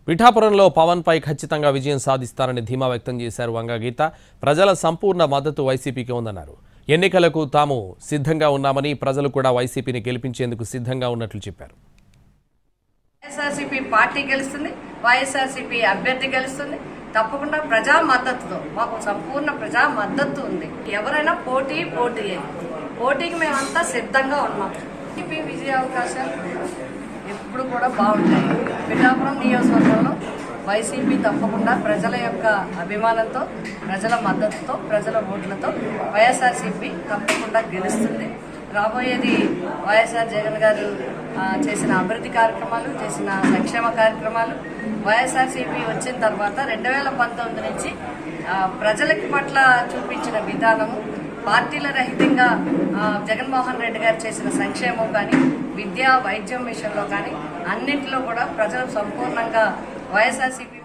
పిఠాపురంలో పవన్ పై ఖచ్చితంగా విజయం సాధిస్తారని ధీమా వ్యక్తం చేశారు వంగగీత. ప్రజల సంపూర్ణ మద్దతు వైసీపీకి ఉందన్నారు. ఎన్నికలకు తాము సిద్ధంగా ఉన్నామని, ప్రజలు కూడా వైసీపీని గెలిపించేందుకు సిద్ధంగా ఉన్నట్లు చెప్పారు. వైఎస్ఆర్సీపీ పార్టీ గెలుస్తుంది, వైఎస్ఆర్సీపీ అభ్యర్థి గెలుస్తుంది. తప్పకుండా ప్రజా మద్దతుతో మాకు సంపూర్ణ ప్రజా మద్దతు ఉంది. ఎవరైనా పోటీకి మేమంతా సిద్ధంగా ఉన్నాం. వైసీపీ విజయ అవకాశాలు ఎప్పుడు కూడా బాగుంటాయి. పిఠాపురం నియోజకవర్గంలో వైసీపీ తప్పకుండా ప్రజల యొక్క అభిమానంతో, ప్రజల మద్దతుతో, ప్రజల ఓట్లతో వైఎస్ఆర్సీపీ తప్పకుండా గెలుస్తుంది. రాబోయేది వైఎస్ఆర్ జగన్ గారు చేసిన అభివృద్ధి కార్యక్రమాలు, చేసిన సంక్షేమ కార్యక్రమాలు, వైఎస్ఆర్సీపీ వచ్చిన తర్వాత 2019 నుంచి ప్రజలకి పట్ల చూపించిన విధానము, పార్టీల రహితంగా జగన్మోహన్ రెడ్డి గారు చేసిన సంక్షేమం కానీ, విద్య వైద్యం విషయంలో కానీ అన్నింటిలో కూడా ప్రజలు సంపూర్ణంగా వైఎస్ఆర్సీపీ